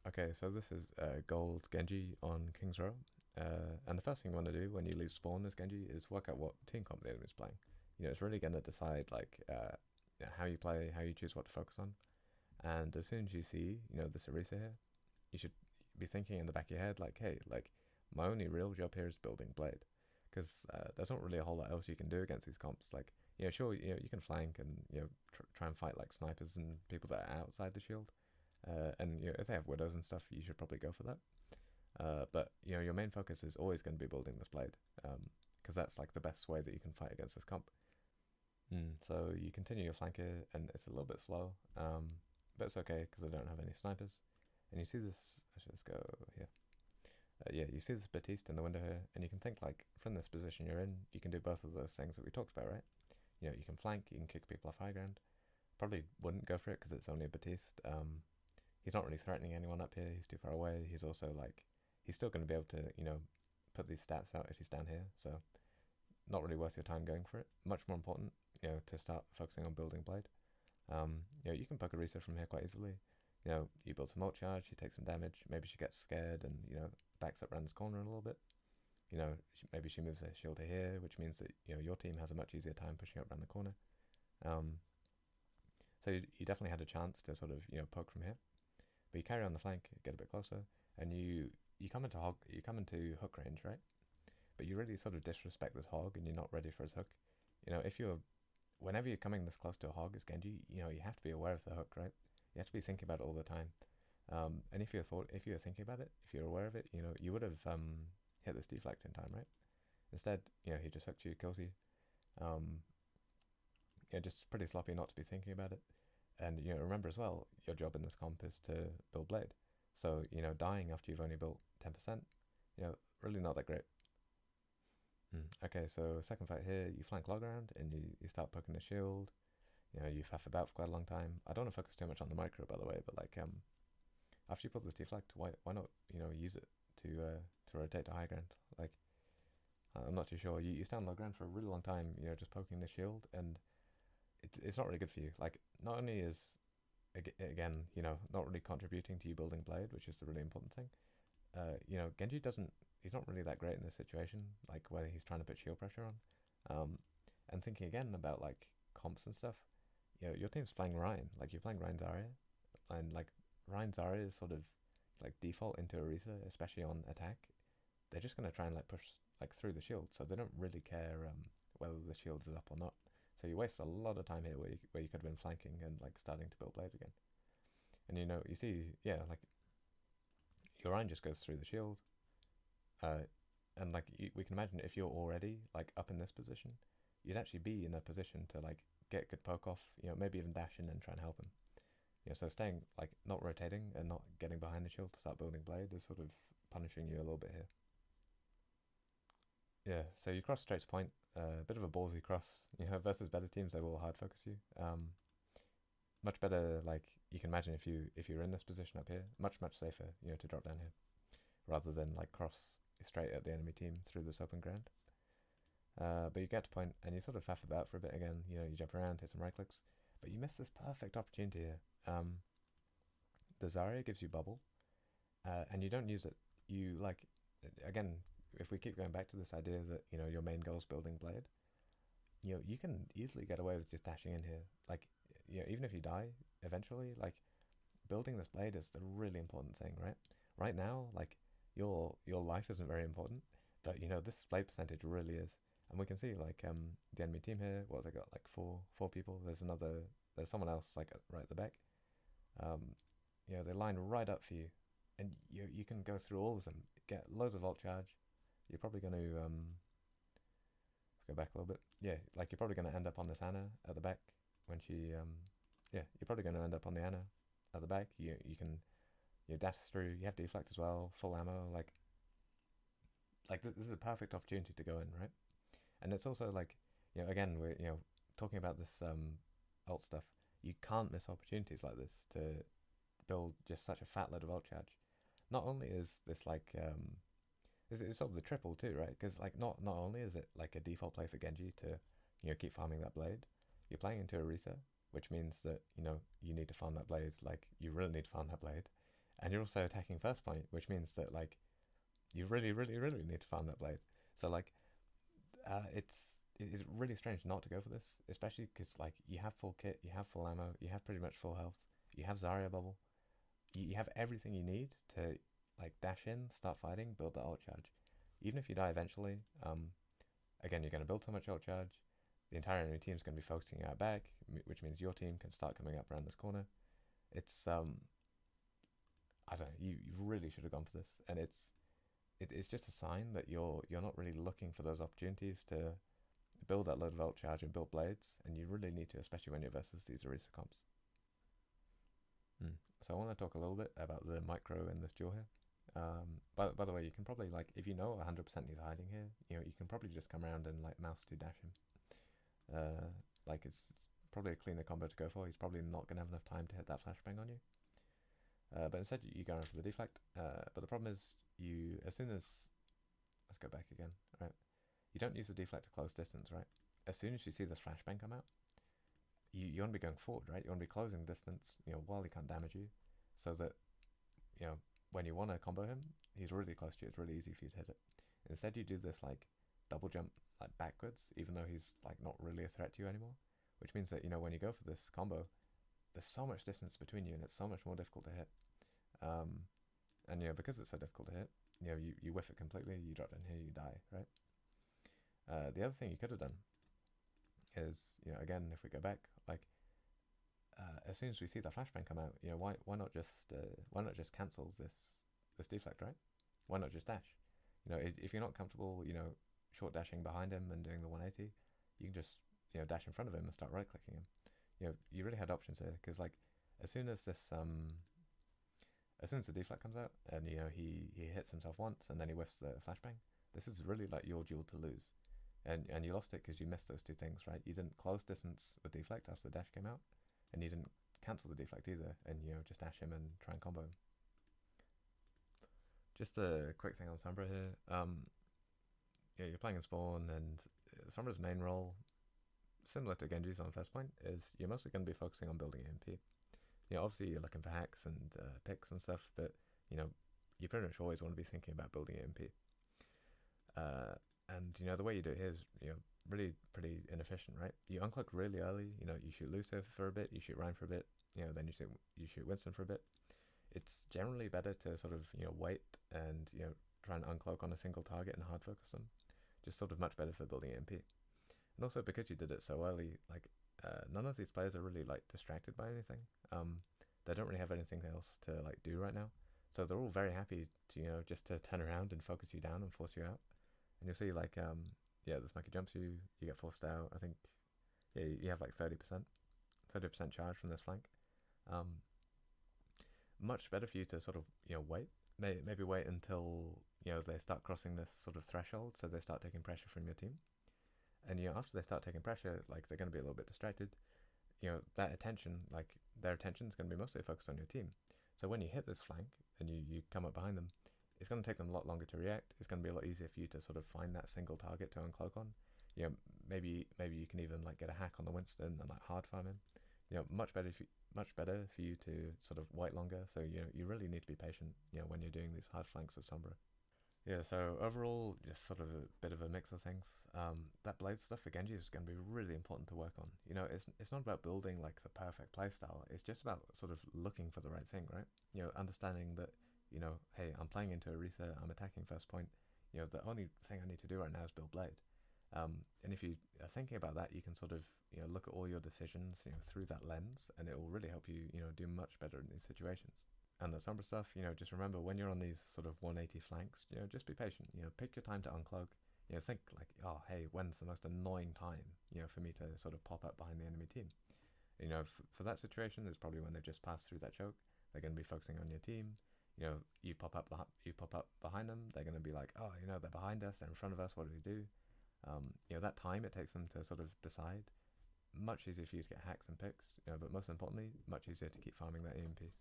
Okay, so this is gold Genji on King's Row. And the first thing you want to do when you leave spawn this Genji is work out what team comp the enemy's playing. It's really going to decide how you play, how you choose what to focus on. And as soon as you see, this orisa here, you should be thinking in the back of your head, like, hey, like, my only real job here is building Blade. Because there's not really a whole lot else you can do against these comps. Like, sure, you can flank and, try and fight, like, snipers and people that are outside the shield. And if they have widows and stuff, you should probably go for that. But your main focus is always going to be building this blade, because that's like the best way that you can fight against this comp. So you continue your flank here, and it's a little bit slow, but it's okay because I don't have any snipers. And you see this. Actually, let's go here. Yeah, you see this Batiste in the window here, and you can think like from this position you're in, you can do both of those things that we talked about, right? You can flank, you can kick people off high ground. Probably wouldn't go for it because it's only a Batiste. He's not really threatening anyone up here. He's too far away. He's also like, he's still going to be able to, put these stats out if he's down here. So not really worth your time going for it. Much more important, to start focusing on building Blade. You can poke Orisa from here quite easily. You build some ult charge, she takes some damage. Maybe she gets scared and, backs up around this corner a little bit. Maybe she moves her shield to here, which means that, your team has a much easier time pushing up around the corner. So you definitely had a chance to sort of, poke from here. But you carry on the flank, get a bit closer, and you come into hook range, right? But you really sort of disrespect this hog, and you're not ready for his hook. Whenever you're coming this close to a hog as Genji, you have to be aware of the hook, right? You have to be thinking about it all the time. And if you were thinking about it, if you're aware of it, you would have hit this deflect in time, right? Instead, he just hooks you, kills you. Just pretty sloppy not to be thinking about it. And remember as well, your job in this comp is to build Blade. So dying after you've only built 10%, really not that great. Okay, so second fight here, you flank log around and you start poking the shield. You faff about for quite a long time. I don't want to focus too much on the micro, by the way, but like after you pull this deflect, why not use it to rotate to high ground? Like, I'm not too sure. You stand low ground for a really long time, just poking the shield, and it's not really good for you. Like, not only is, again, not really contributing to you building Blade, which is the really important thing. Genji he's not really that great in this situation, like when he's trying to put shield pressure on. And thinking again about like comps and stuff, your team's playing Ryan, like you're playing Ryan Zarya, and like Ryan Zarya is sort of like default into Orisa, especially on attack. They're just gonna try and like push like through the shield, so they don't really care whether the shield is up or not. So you waste a lot of time here where you could have been flanking and like starting to build Blade again. And you see, yeah, like your Ryan just goes through the shield, and like we can imagine if you're already like up in this position, you'd actually be in a position to like get good poke off, maybe even dash in and try and help him. So staying like not rotating and not getting behind the shield to start building Blade is sort of punishing you a little bit here. Yeah, so you cross straight to point, a bit of a ballsy cross. Versus better teams, they will hard focus you. Much better, like you can imagine if you're in this position up here, much safer, to drop down here, rather than like cross straight at the enemy team through this open ground. But you get to point and you sort of faff about for a bit again. You jump around, hit some right clicks, but you miss this perfect opportunity here. The Zarya gives you bubble, and you don't use it. You like, again, if we keep going back to this idea that your main goal is building Blade, you can easily get away with just dashing in here. Like, even if you die eventually, like building this Blade is the really important thing, right? Right now, like your life isn't very important, but this Blade percentage really is. And we can see like the enemy team here. What have they got? Like four people. There's someone else like right at the back. They line right up for you, and you can go through all of them, get loads of ult charge. You're probably going to go back a little bit. Yeah, like you're probably going to end up on this Anna at the back when she yeah, you're probably going to end up on the Anna at the back. You can dash through. You have deflect as well, full ammo. Like this is a perfect opportunity to go in, right? And it's also like again we're talking about this ult stuff. You can't miss opportunities like this to build just such a fat load of ult charge. Not only is this like it's sort of the triple too, right? Because like not only is it like a default play for Genji to keep farming that Blade, you're playing into Orisa, which means that you need to farm that Blade. Like you really need to farm that Blade, and you're also attacking first point, which means that like you really, really, really need to farm that blade. So like, it is really strange not to go for this, especially because like you have full kit, you have full ammo, you have pretty much full health, you have Zarya bubble, you have everything you need to like dash in, start fighting, build that ult charge. Even if you die eventually, again you're going to build so much ult charge. The entire enemy team is going to be focusing you out back, which means your team can start coming up around this corner. It's I don't know. You really should have gone for this, and it's just a sign that you're not really looking for those opportunities to build that load of ult charge and build blades, and you really need to, especially when you're versus these Orisa comps. So I want to talk a little bit about the micro in this duel here. By the way, you can probably, like, if you know 100% he's hiding here, you can probably just come around and like mouse to dash him. Like it's probably a cleaner combo to go for. He's probably not gonna have enough time to hit that flashbang on you. But instead you go for the deflect. But the problem is as soon as, let's go back again, right? You don't use the deflect to close distance, right? As soon as you see this flashbang come out, you want to be going forward, right? You want to be closing distance, while he can't damage you, so that, when you want to combo him, he's really close to you. It's really easy for you to hit it. Instead, you do this like double jump like backwards, even though he's like not really a threat to you anymore. Which means that when you go for this combo, there's so much distance between you, and it's so much more difficult to hit. And because it's so difficult to hit, you whiff it completely. You drop down here, you die, right? The other thing you could have done is, again, if we go back, like as soon as we see the flashbang come out, why not just cancel this deflect, right? Why not just dash? If you're not comfortable, short dashing behind him and doing the 180, you can just dash in front of him and start right clicking him. You really had options here, because like as soon as the deflect comes out and he hits himself once and then he whiffs the flashbang, this is really like your duel to lose. And you lost it because you missed those two things, right? You didn't close distance with deflect after the dash came out, and you didn't cancel the deflect either, and just dash him and try and combo him. Just a quick thing on Sombra here. You're playing in spawn, and Sombra's main role, similar to Genji's on first point, is you're mostly going to be focusing on building MP. Obviously you're looking for hacks and picks and stuff, but you pretty much always want to be thinking about building MP. And the way you do it here is really pretty inefficient, right? You uncloak really early. You shoot Lucio for a bit, you shoot Ryan for a bit, then you shoot Winston for a bit. It's generally better to sort of wait and try and uncloak on a single target and hard focus them. Just sort of much better for building MP. And also because you did it so early, like none of these players are really like distracted by anything. They don't really have anything else to like do right now, so they're all very happy to just to turn around and focus you down and force you out. And you'll see like this monkey jumps you get forced out. I think you have like 30% charge from this flank. Much better for you to sort of wait, maybe wait until they start crossing this sort of threshold, so they start taking pressure from your team. And after they start taking pressure, like they're going to be a little bit distracted. That attention, like their attention is going to be mostly focused on your team. So when you hit this flank and you come up behind them, it's going to take them a lot longer to react. It's going to be a lot easier for you to sort of find that single target to uncloak on. Maybe you can even like get a hack on the Winston and like hard farm him. Much better for you to sort of wait longer. So you really need to be patient. When you're doing these hard flanks of Sombra. Yeah, so overall, just sort of a bit of a mix of things. That blade stuff for Genji is going to be really important to work on. It's not about building like the perfect playstyle. It's just about sort of looking for the right thing, right? Understanding that, hey, I'm playing into Orisa, I'm attacking first point. The only thing I need to do right now is build blade. And if you are thinking about that, you can sort of, look at all your decisions, through that lens, and it will really help you, do much better in these situations. And the Sombra stuff, just remember when you're on these sort of 180 flanks, just be patient. Pick your time to uncloak. Think like, oh, hey, when's the most annoying time, for me to sort of pop up behind the enemy team? For that situation, it's probably when they've just passed through that choke. They're going to be focusing on your team. You pop up behind them. They're going to be like, oh, they're behind us. They're in front of us. What do we do? That time it takes them to sort of decide. Much easier for you to get hacks and picks. But most importantly, much easier to keep farming that EMP.